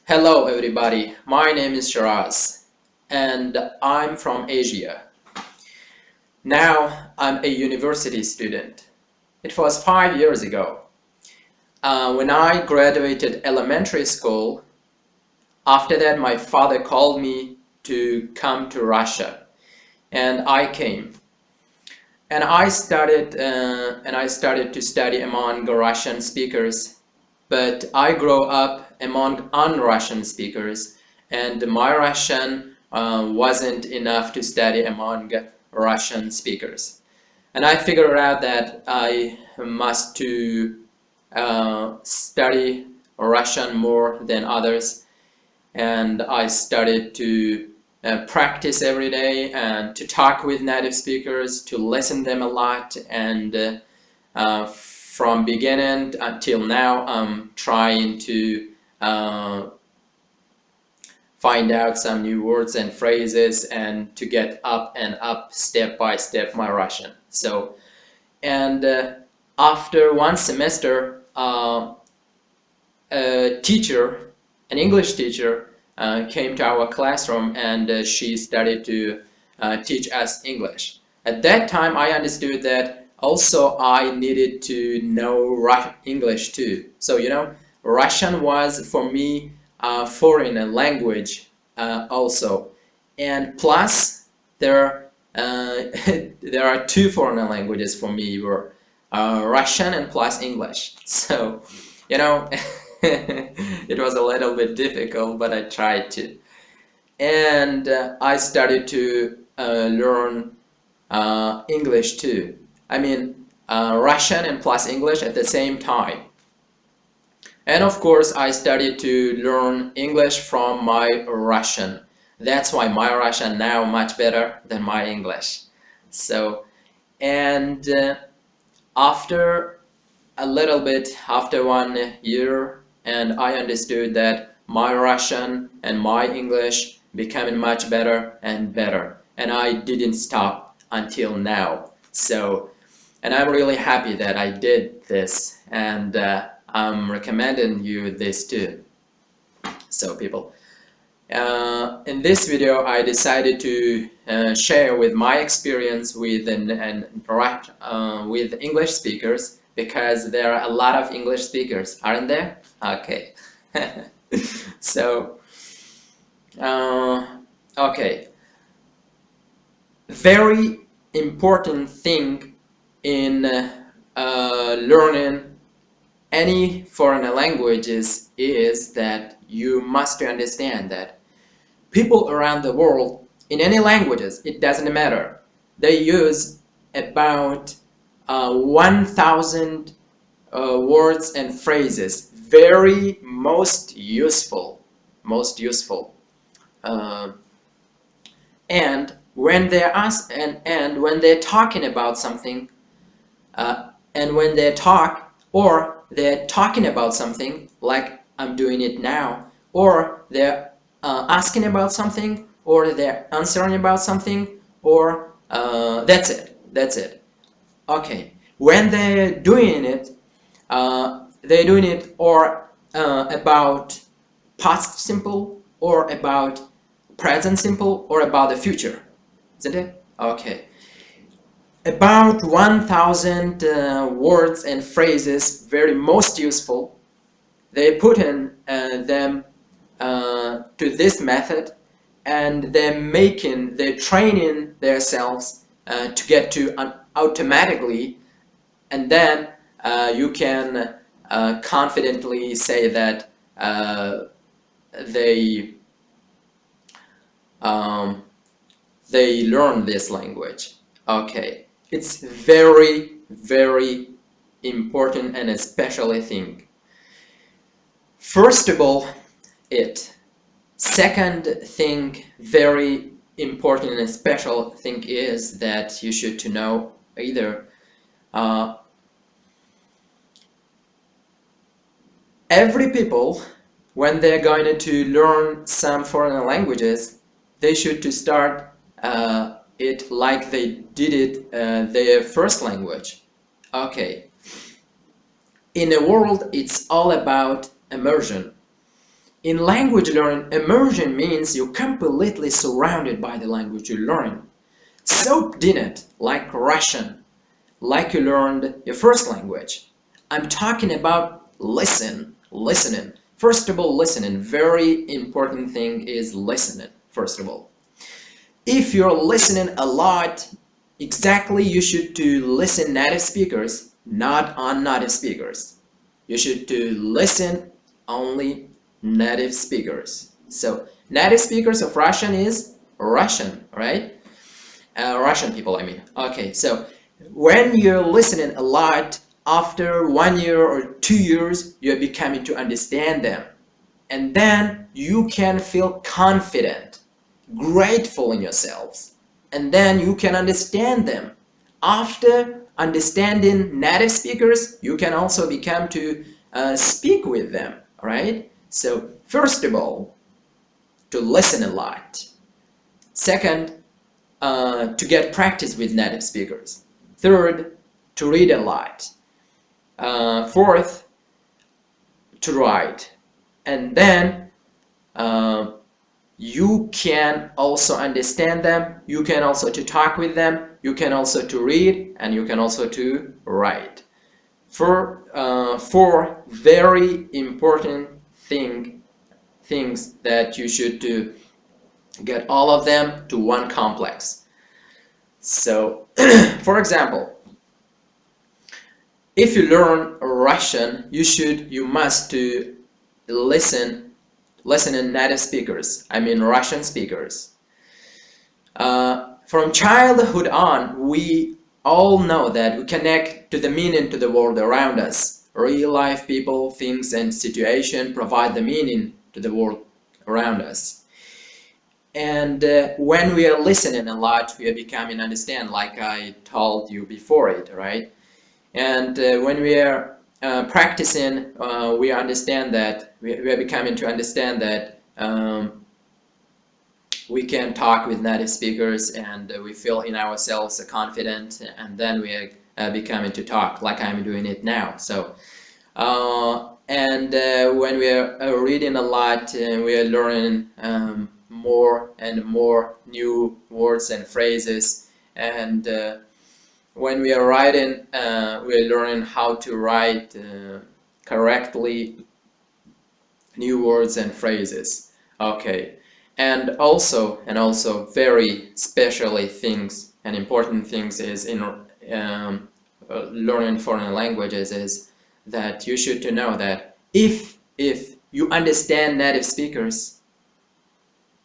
Hello everybody, my name is Shiraz and I'm from Asia. Now I'm a university student. It was 5 years ago. When I graduated elementary school, after that my father called me to come to Russia and I came. And I started to study among Russian speakers, but I grew up among un-Russian speakers, and my Russian wasn't enough to study among Russian speakers. And I figured out that I must to study Russian more than others, and I started to practice every day and to talk with native speakers, to listen them a lot, and from beginning until now I'm trying to find out some new words and phrases and to get up and up step by step my Russian. So, and after one semester, a teacher, an English teacher, came to our classroom and she started to teach us English. At that time, I understood that also I needed to know English too. So, Russian was for me a foreign language also. And plus, there, there are two foreign languages for me, were Russian and plus English. So, you know, it was a little bit difficult, but I tried to. And I started to learn English too. I mean, Russian and plus English at the same time. And of course, I started to learn English from my Russian. That's why my Russian now much better than my English. So, and after a little bit, after 1 year, and I understood that my Russian and my English becoming much better and better, and I didn't stop until now. So, and I'm really happy that I did this, and I'm recommending you this too. So people, in this video I decided to share with my experience with with English speakers, because there are a lot of English speakers, aren't there? Okay. So okay, very important thing in learning any foreign languages is that you must understand that people around the world, in any languages, it doesn't matter, they use about 1,000 words and phrases, very most useful. Uh, and when they're and when they're talking about something, and when they talk, or they're talking about something like I'm doing it now, or they're asking about something, or they're answering about something, or that's it. Okay, when they're doing it or about past simple, or about present simple, or about the future, isn't it? Okay, about 1,000 words and phrases, very most useful. They put in them to this method, and they're training themselves to get to automatically, and then you can confidently say that they um, they learn this language. Okay, it's very important and a special thing. First of all, it. Second thing, very important and special thing, is that you should to know either every people, when they're going to learn some foreign languages, they should to start it like they did it their first language. Okay, in the world it's all about immersion. In language learning, immersion means you're completely surrounded by the language you learn. Soaked in it, like Russian, like you learned your first language. I'm talking about listening. First of all, listening. Very important thing is listening, first of all. If you're listening a lot, exactly you should to listen native speakers, not non-native speakers. You should to listen only native speakers. So native speakers of Russian is Russian, right? Russian people, I mean. Okay, so when you're listening a lot, after 1 year or 2 years, you're becoming to understand them. And then you can feel confident, grateful in yourselves. And then you can understand them. After understanding native speakers, you can also become to speak with them, right? So first of all, to listen a lot. Second, to get practice with native speakers. Third, to read a lot. Fourth, to write. And then you can also understand them, you can also to talk with them, you can also to read, and you can also to write. Four very important things that you should do. Get all of them to one complex. So, for example, if you learn Russian, you must to listen in native speakers. I mean Russian speakers. From childhood on, we all know that we connect to the meaning to the world around us. Real life people, things, and situation provide the meaning to the world around us. And when we are listening a lot, we are becoming understand, like I told you before it, right? And when we are practicing, we understand that we are becoming to understand that we can talk with native speakers, and we feel in ourselves confident, and then we are becoming to talk like I'm doing it now. So when we are reading a lot, we are learning more and more new words and phrases, and when we are writing, we are learning how to write correctly new words and phrases. Okay, and also very specially things and important things is in learning foreign languages is that you should to know that if you understand native speakers,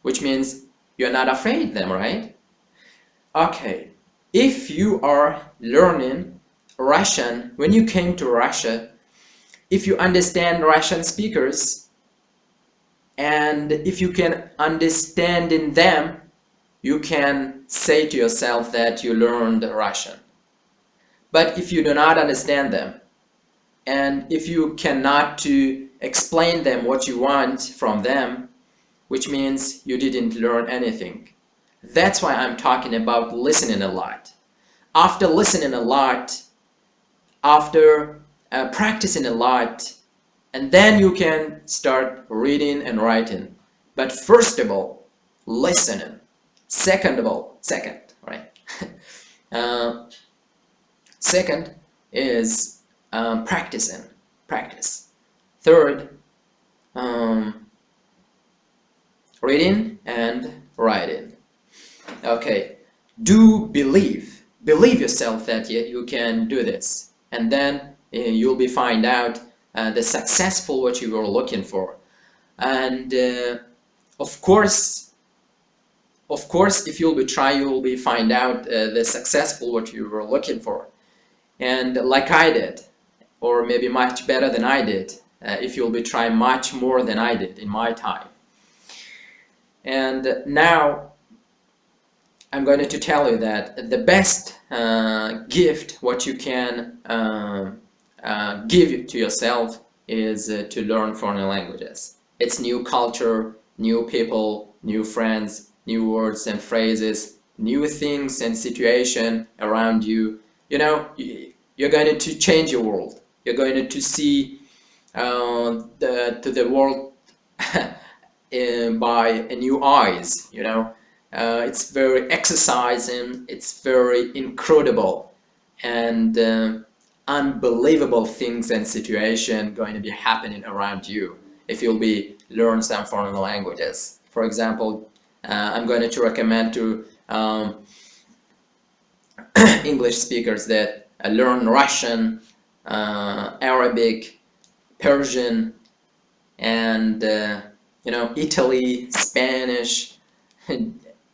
which means you're not afraid of them, right? Okay, if you are learning Russian, when you came to Russia, if you understand Russian speakers, and if you can understand in them, you can say to yourself that you learned Russian. But if you do not understand them, and if you cannot to explain them what you want from them, which means you didn't learn anything. That's why I'm talking about listening a lot. After listening a lot, after practicing a lot, and then you can start reading and writing. But first of all, listening. Second, right? Second is practice. Third, reading and writing. Okay, do believe yourself that you can do this, and then you'll be find out the successful what you were looking for. And of course if you'll be try, you will be find out the successful what you were looking for. And like I did, or maybe much better than I did, if you'll be try much more than I did in my time. And now I'm going to tell you that the best gift what you can give to yourself is to learn foreign languages. It's new culture, new people, new friends, new words and phrases, new things and situation around you. You know, you're going to change your world. You're going to see the world by new eyes, you know. It's very exercising, it's very incredible and unbelievable things and situation going to be happening around you if you'll be learn some foreign languages. For example, I'm going to recommend to English speakers that learn Russian, Arabic, Persian, and you know, Italy, Spanish,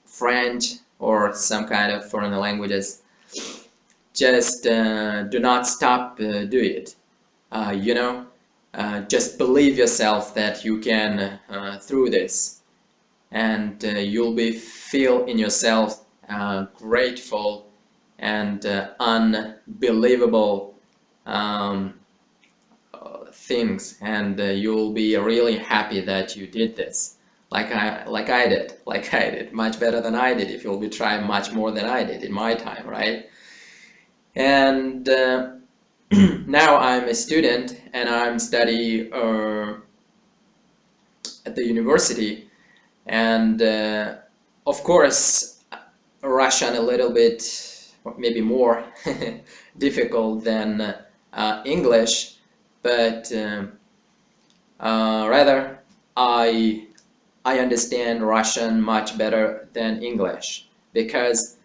French, or some kind of foreign languages. Just do not stop do it. You know, just believe yourself that you can through this, and you'll be feel in yourself grateful and unbelievable things, and you'll be really happy that you did this, like I did much better than I did, if you'll be trying much more than I did in my time, right? And now I'm a student and I'm study at the university, and of course Russian a little bit, maybe more difficult than English, but rather I understand Russian much better than English, because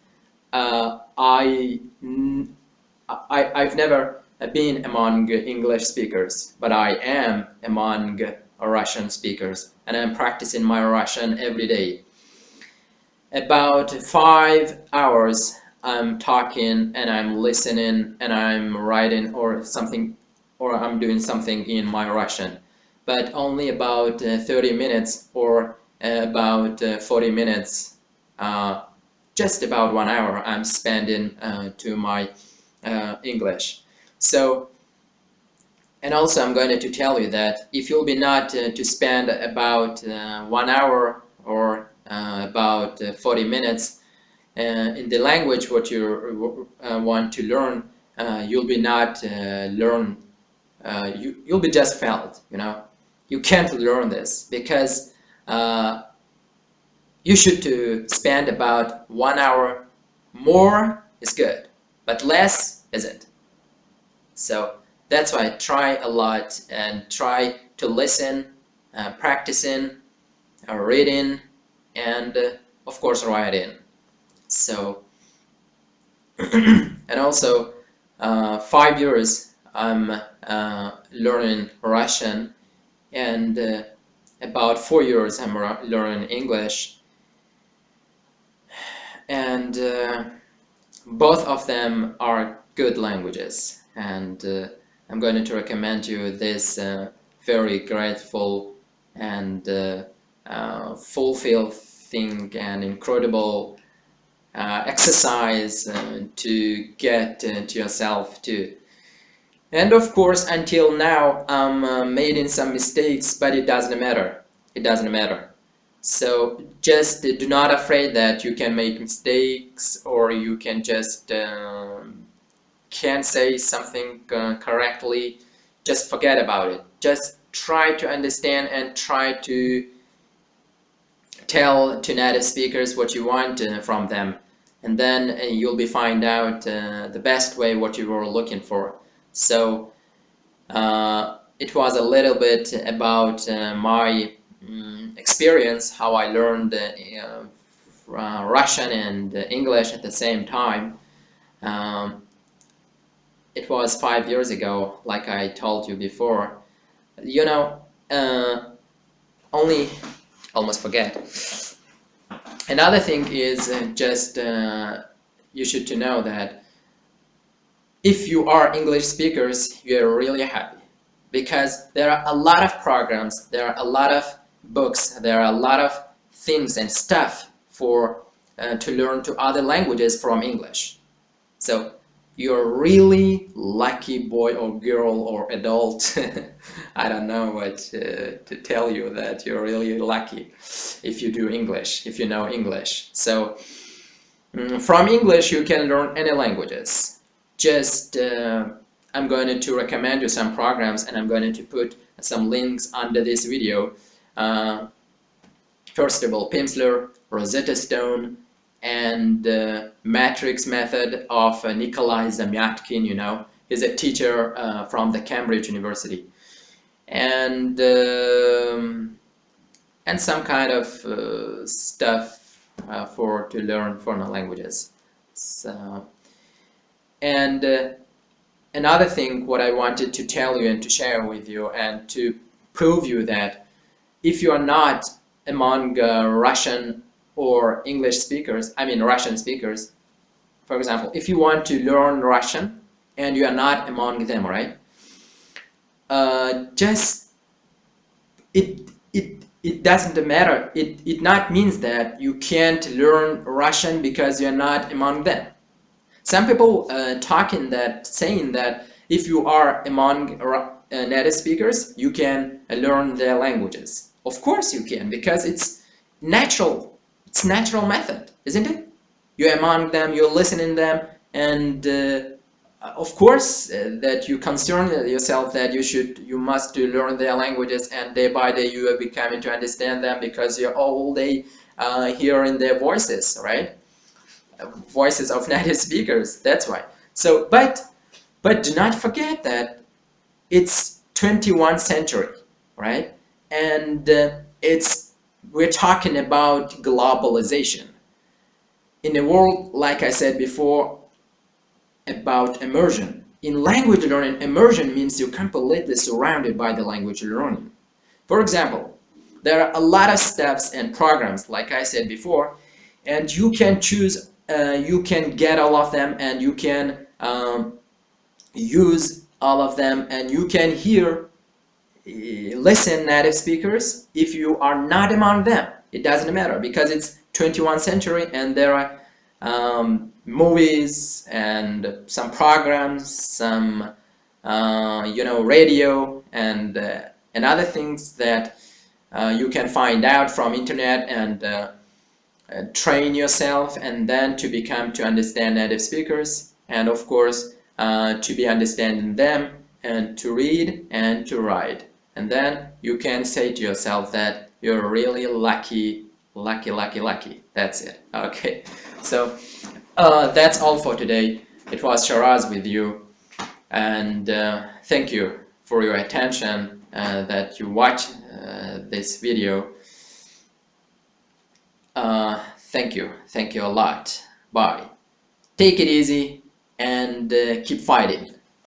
I've never been among English speakers, but I am among Russian speakers, and I'm practicing my Russian every day. About 5 hours I'm talking and I'm listening and I'm writing or something, or I'm doing something in my Russian, but only about 30 minutes or about 40 minutes, just about 1 hour I'm spending to my English. So, and also I'm going to tell you that if you'll be not to spend about 1 hour or about 40 minutes in the language what you want to learn, you'll be not learn, you'll be just failed, you know. You can't learn this, because you should to spend about 1 hour. More is good, but less isn't. So that's why I try a lot and try to listen, practicing, reading, and of course writing. So and also 5 years I'm learning Russian, and about 4 years I'm learning English, and both of them are good languages, and I'm going to recommend you this very grateful and fulfilling and incredible exercise to get to yourself too. And of course, until now I'm making some mistakes, but it doesn't matter. It doesn't matter. So just do not afraid that you can make mistakes, or you can just can't say something correctly. Just forget about it. Just try to understand and try to tell to native speakers what you want from them, and then you'll be find out the best way what you were looking for. So it was a little bit about my experience, how I learned Russian and English at the same time. It was 5 years ago, like I told you before. You know, only almost forget. Another thing is just you should to know that if you are English speakers, you're really happy, because there are a lot of programs, there are a lot of books, there are a lot of things and stuff for to learn to other languages from English. So you're really lucky boy or girl or adult. I don't know what to tell you, that you're really lucky if you do English, if you know English. So from English you can learn any languages. Just I'm going to recommend you some programs, and I'm going to put some links under this video first of all, Pimsleur, Rosetta Stone, and matrix method of Nikolai Zamyatkin. You know, he's a teacher from the Cambridge University, and some kind of stuff to learn foreign languages. So, and another thing what I wanted to tell you and to share with you and to prove you that if you are not among Russian or English speakers, I mean Russian speakers, for example, if you want to learn Russian and you are not among them, right? Just it doesn't matter. It not means that you can't learn Russian because you're not among them. Some people saying that if you are among native speakers, you can learn their languages. Of course you can, because it's natural. It's natural method, isn't it? You're among them, you're listening them, and of course that you concern yourself that you must learn their languages, and day by day you are becoming to understand them because you're all day hearing their voices, right? Voices of native speakers. That's why. So, but do not forget that it's 21st century, right? And we're talking about globalization in a world, like I said before, about immersion. In language learning, immersion means you're completely surrounded by the language learning. For example, there are a lot of steps and programs, like I said before, and you can choose, you can get all of them, and you can use all of them, and you can listen native speakers if you are not among them. It doesn't matter, because it's 21st century and there are movies and some programs, some radio and other things that you can find out from internet and train yourself, and then to understand native speakers, and of course to be understanding them, and to read and to write. And then you can say to yourself that you're really lucky. That's it. Okay, so that's all for today. It was Sharaz with you, and thank you for your attention that you watch this video. Thank you a lot. Bye. Take it easy and keep fighting.